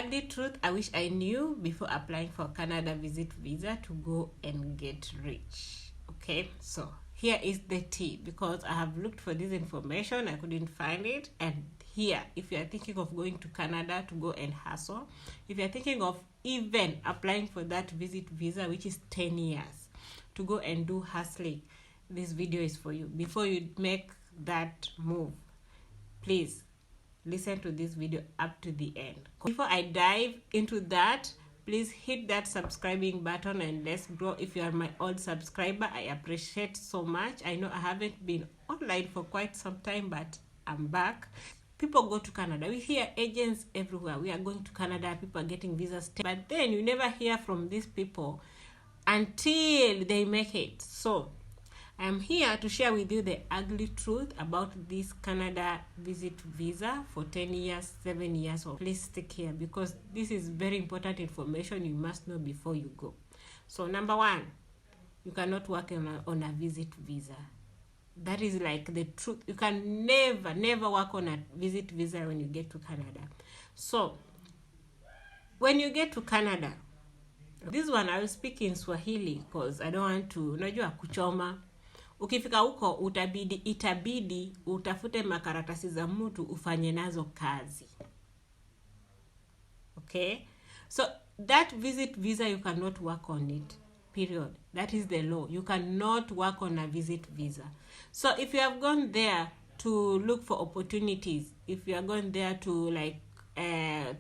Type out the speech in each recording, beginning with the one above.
ugly truth I wish I knew before applying for Canada visit visa to go and get rich. Okay, so here is the tea, because I have looked for this information, I couldn't find it. And here, if you are thinking of going to Canada to go and hustle, if you are thinking of even applying for that visit visa, which is 10 years, to go and do hustling, this video is for you. Before you make that move, please listen to this video up to the end. Before I dive into that, please hit that subscribing button and let's grow. If you are my old subscriber, I appreciate so much. I know I haven't been online for quite some time, but I'm back. People go to Canada. We hear agents everywhere. We are going to Canada. People are getting visas. But then you never hear from these people until they make it. So I'm here to share with you the ugly truth about this Canada visit visa for 10 years, 7 years. So please stick here, because this is very important information you must know before you go. So number one, you cannot work on a visit visa. That is like the truth. You can never work on a visit visa when you get to Canada. So when you get to Canada, this one I will speak in Swahili because I don't want to, unajua kuchoma. Ukifika huko itabidi utafute makaratasi za mtu ufanye nazo kazi. Okay? So that visit visa, you cannot work on it. Period. That is the law. You cannot work on a visit visa. So if you have gone there to look for opportunities, if you are going there to like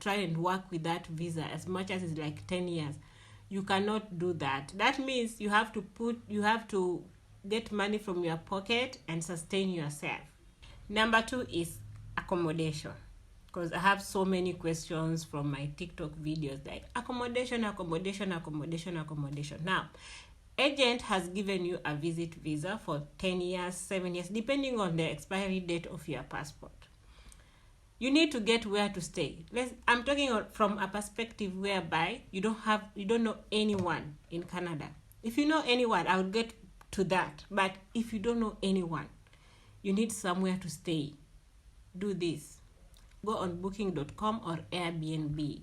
try and work with that visa as much as it's like 10 years, you cannot do that. That means you have to get money from your pocket and sustain yourself. Number two is accommodation, because I have so many questions from my TikTok videos like accommodation. Now, agent has given you a visit visa for 10 years, 7 years, depending on the expiry date of your passport. You need to get where to stay. I'm talking from a perspective whereby you don't know anyone in Canada. If you know anyone, I would get to that. But if you don't know anyone, you need somewhere to stay. Do this. Go on booking.com or Airbnb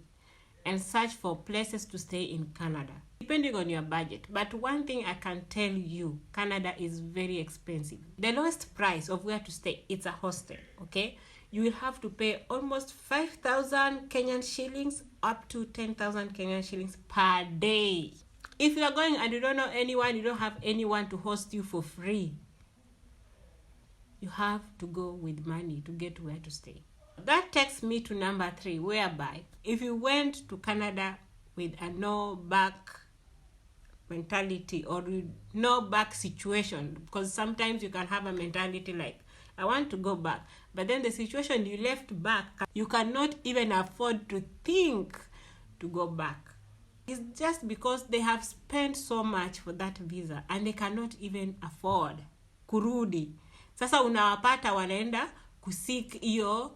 and search for places to stay in Canada, depending on your budget. But one thing I can tell you, Canada is very expensive. The lowest price of where to stay, it's a hostel, okay? You will have to pay almost 5,000 Kenyan shillings up to 10,000 Kenyan shillings per day. If you are going and you don't know anyone, you don't have anyone to host you for free, you have to go with money to get where to stay. That takes me to number three, whereby if you went to Canada with a no back mentality or no back situation, because sometimes you can have a mentality like, I want to go back, but then the situation you left back, you cannot even afford to think to go back. It's just because they have spent so much for that visa and they cannot even afford kurudi. Sasa unawapata wanaenda kusik iyo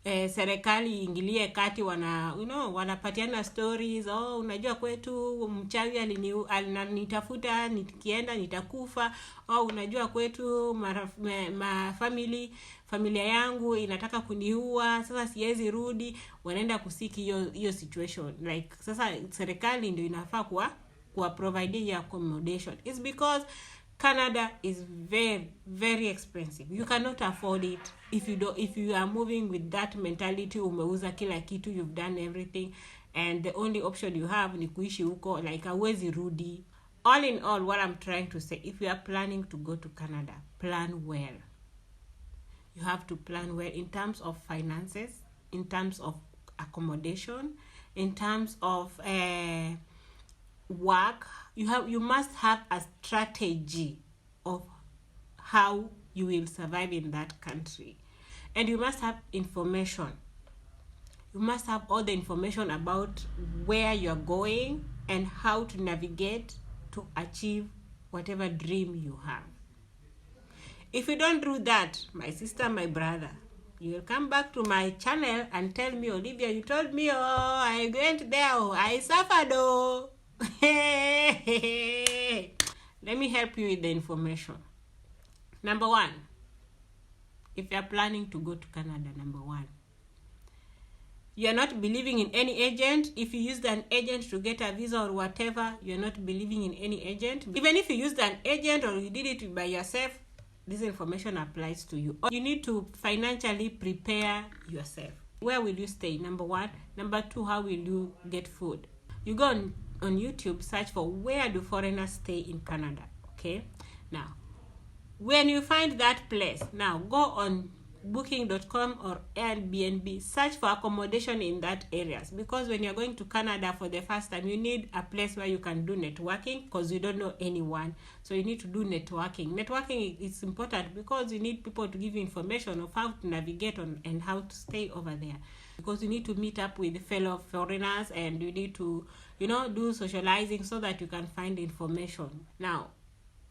serikali ingilie kati, wanapatiana stories. Unajua kwetu mchawi alinitafuta, nikienda nitakufa. Unajua kwetu familia yangu inataka kuniua, sasa siwezi rudi. Wanaenda kusiki hiyo situation. Like sasa serikali ndio inafaa kuwa provide your accommodation. It's because Canada is very, very expensive. You cannot afford it if you are moving with that mentality. Umeuza kila kitu, you've done everything, and the only option you have ni kuishi huko, like hauwezi rudi. All in all, what I'm trying to say, if you are planning to go to Canada, plan well. You have to plan well in terms of finances, in terms of accommodation, in terms of work. You must have a strategy of how you will survive in that country, and you must have information. You must have all the information about where you're going and how to navigate to achieve whatever dream you have. If you don't do that, my sister, my brother, you will come back to my channel and tell me, Olivia, you told me, I went there, I suffered, Let me help you with the information. Number one, if you're planning to go to Canada, number one, You're not believing in any agent. If you used an agent to get a visa or whatever, you're not believing in any agent. Even if you used an agent or you did it by yourself, this information applies to you. You need to financially prepare yourself. Where will you stay? Number one. Number two, how will you get food? You go on YouTube, search for where do foreigners stay in Canada. Okay. Now, when you find that place, now go on booking.com or Airbnb, search for accommodation in that areas, because when you're going to Canada for the first time, you need a place where you can do networking, because you don't know anyone. So you need to do networking is important, because you need people to give you information of how to navigate on and how to stay over there, because you need to meet up with fellow foreigners and you need to do socializing so that you can find information. Now,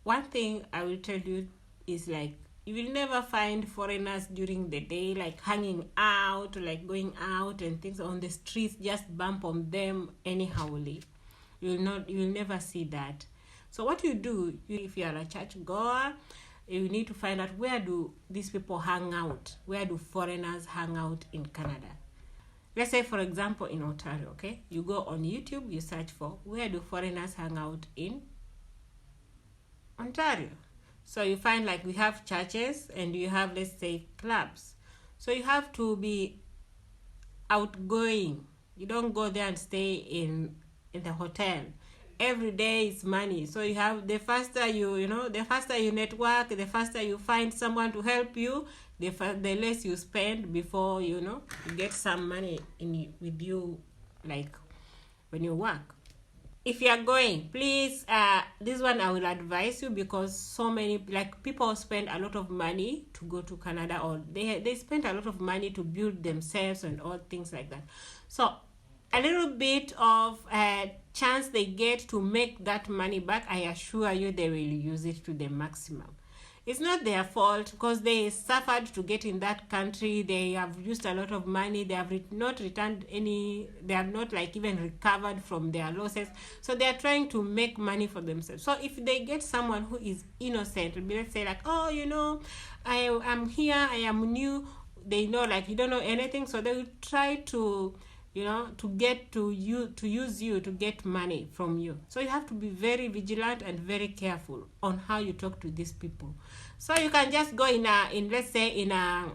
one thing I will tell you is, like, you will never find foreigners during the day, like hanging out, like going out and things on the streets, just bump on them anyhowly. You will never see that. So what you do, if you are a church goer, you need to find out, where do these people hang out? Where do foreigners hang out in Canada? Let's say, for example, in Ontario, okay? You go on YouTube, you search for, where do foreigners hang out in Ontario? So you find, like, we have churches and you have, let's say, clubs. So you have to be outgoing. You don't go there and stay in the hotel. Every day is money. So you have, the faster the faster you network, the faster you find someone to help you, the less you spend before you get some money with you, like when you work. If you are going, please, this one I will advise you, because so many, like, people spend a lot of money to go to Canada, or they spend a lot of money to build themselves and all things like that. So a little bit of chance they get to make that money back, I assure you they will use it to the maximum. It's not their fault, because they suffered to get in that country. They have used a lot of money. They have not returned any. They have not, like, even recovered from their losses. So they are trying to make money for themselves. So if they get someone who is innocent, let's say, like, oh, I am here, I am new. They know, like, you don't know anything. So they will try to to get to you, to use you to get money from you. So you have to be very vigilant and very careful on how you talk to these people. So you can just go in let's say in a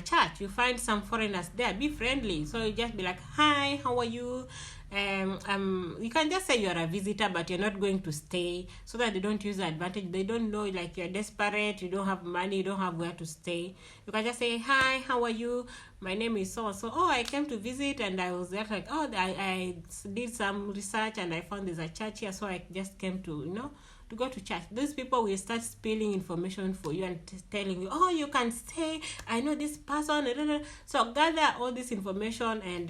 church, you find some foreigners there, be friendly. So you just be like, hi, how are you? You can just say you are a visitor, but you're not going to stay, so that they don't use the advantage. They don't know, like, you're desperate, you don't have money, you don't have where to stay. You can just say, hi, how are you? My name is so. Oh, I came to visit, and I was there, like, oh, I did some research and I found there's a church here, so I just came to to go to church. These people will start spilling information for you and telling you, oh, you can stay, I know this person. So gather all this information, and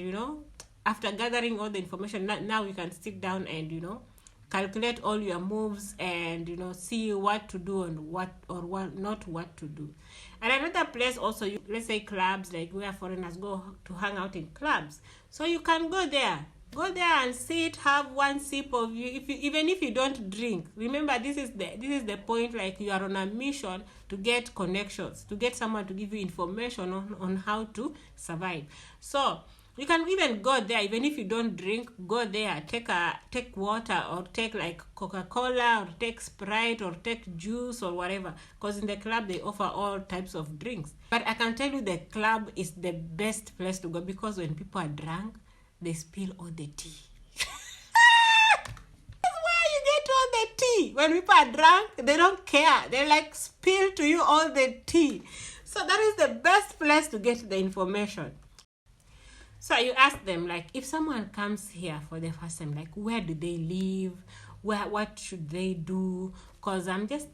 after gathering all the information, now you can sit down and calculate all your moves and see what to do and what not what to do. And another place also, let's say clubs, like where foreigners go to hang out in clubs. So you can go there and sit, have one sip of you. Even if you don't drink, remember, this is the point. Like, you are on a mission to get connections, to get someone to give you information on how to survive. So you can even go there, even if you don't drink. Go there, take water, or take, like, Coca-Cola, or take Sprite, or take juice, or whatever, because in the club they offer all types of drinks. But I can tell you, the club is the best place to go, because when people are drunk, they spill all the tea. That's where you get all the tea. When people are drunk, they don't care. They, like, spill to you all the tea. So that is the best place to get the information. So you ask them, like, if someone comes here for the first time, like, where do they live? What should they do? Because I'm just,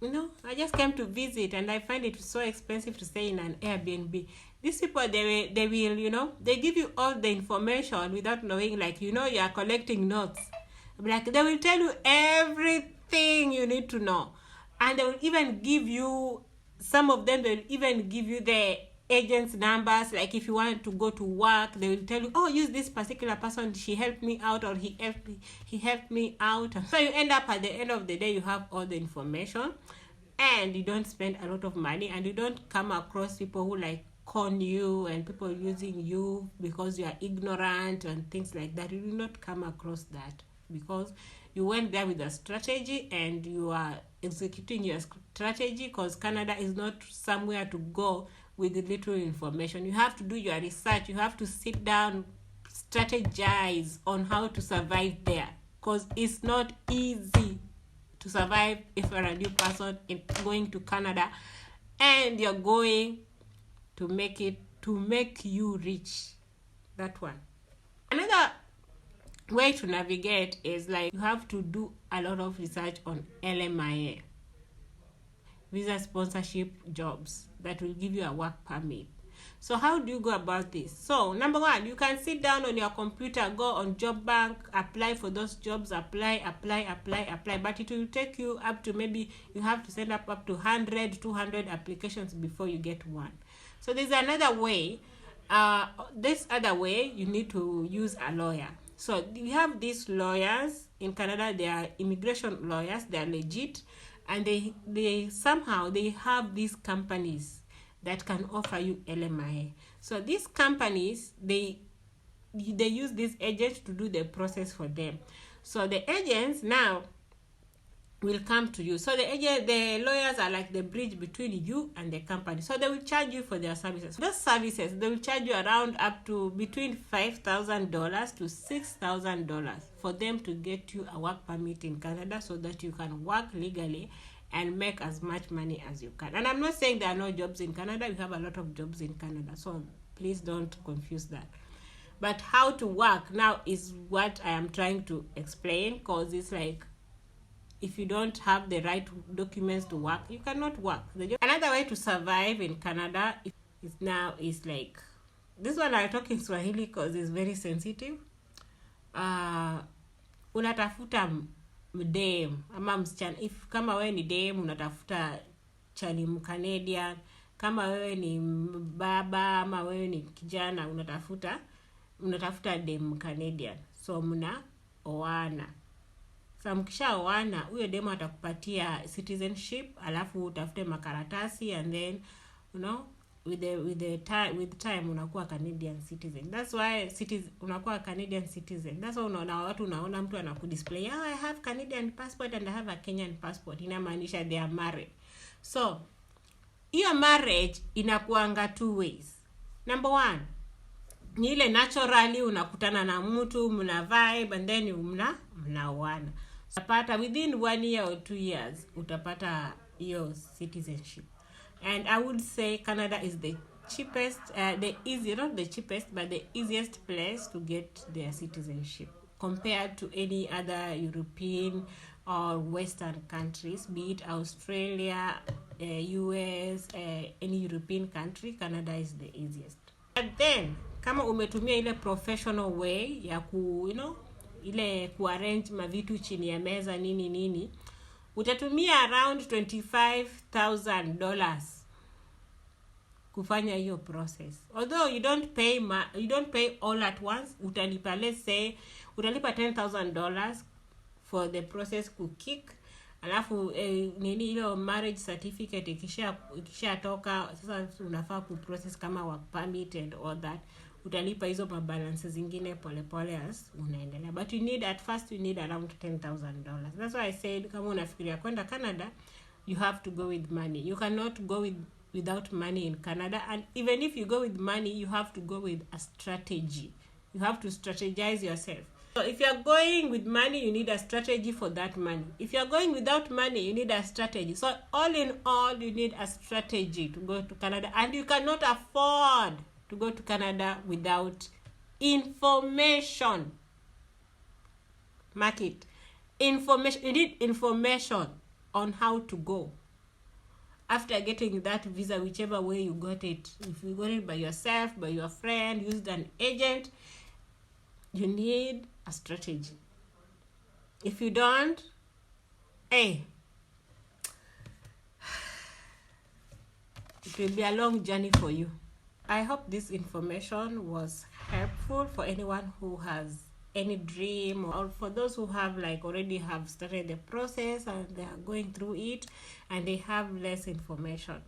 I just came to visit, and I find it so expensive to stay in an Airbnb. These people, they will, they give you all the information without knowing, like, you are collecting notes. Like, they will tell you everything you need to know. And they will even give you, some of them, they will even give you the agents' numbers. Like, if you want to go to work, they will tell you, oh, use this particular person, she helped me out, or he helped me out. So you end up, at the end of the day, you have all the information, and you don't spend a lot of money, and you don't come across people who, like, con you and people using you because you are ignorant and things like that. You will not come across that because you went there with a strategy and you are executing your strategy, because Canada is not somewhere to go with little information. You have to do your research. You have to sit down, strategize on how to survive there, because it's not easy to survive if you're a new person in going to Canada and you're going to make you rich. That one. Another way to navigate is like you have to do a lot of research on LMIA, visa sponsorship jobs that will give you a work permit. So how do you go about this? So number one, you can sit down on your computer, go on Job Bank, apply for those jobs, apply, but it will take you up to, maybe you have to send up to 100, 200 applications before you get one. So there's another way. This other way, you need to use a lawyer. So we have these lawyers in Canada. They are immigration lawyers. They are legit, and they somehow they have these companies that can offer you LMIA. So these companies, they use these agents to do the process for them. So the agents now will come to you. So the lawyers are like the bridge between you and the company. So they will charge you for their services. Those services, they will charge you around up to between $5,000 to $6,000 for them to get you a work permit in Canada, so that you can work legally and make as much money as you can. And I'm not saying there are no jobs in Canada. We have a lot of jobs in Canada, so please don't confuse that. But how to work now is what I am trying to explain, because it's like, if you don't have the right documents to work, you cannot work. Another way to survive in Canada is like, this one I talk in Swahili because it's very sensitive. Unatafuta mdem ama msichana. If kama wewe ni dem, unatafuta chali mcanadian. Kama wewe ni baba ama wewe ni kijana, unatafuta dem Canadian. So mna oana. So mkisha oana, huyo demo atakupatia citizenship, alafu utafute makaratasi, and then with time unakuwa Canadian citizen. That's why unakuwa Canadian citizen. That's why unaona mtu anakudisplay, I have Canadian passport and I have a Kenyan passport. Inamaanisha they are married. So hiyo marriage inakuanga two ways. Number one, ni ile naturally unakutana na mtu, mna vibe, and then mnaoana. Utapata within 1 year or 2 years utapata your citizenship. And I would say Canada is the cheapest, not the cheapest, but the easiest place to get their citizenship compared to any other European or Western countries, be it Australia, US, any European country. Canada is the easiest. And then, kama umetumia ile professional way ya ile kuarrange mavitu chini ya meza nini, utatumia around $25,000 kufanya hiyo process. Although you don't pay all at once, utalipa, let's say utalipa $10,000 for the process kukick. Alafu ile marriage certificate ikisha toka, sasa unafaa kuprocess kama work permit and all that. Utalipa hizo mabalances zingine pole as unaendelea. But at first you need around $10,000. That's why I said, kama unafikiria kwenda Canada, you have to go with money. You cannot go without money in Canada. And even if you go with money, you have to go with a strategy. You have to strategize yourself. So if you're going with money, you need a strategy for that money. If you're going without money, you need a strategy. So all in all, you need a strategy to go to Canada. And you cannot afford to go to Canada without information. Mark it. Information. You need information on how to go. After getting that visa, whichever way you got it, if you got it by yourself, by your friend, used an agent, you need a strategy. If you don't, it will be a long journey for you. I hope this information was helpful for anyone who has any dream, or for those who have already have started the process and they are going through it and they have less information.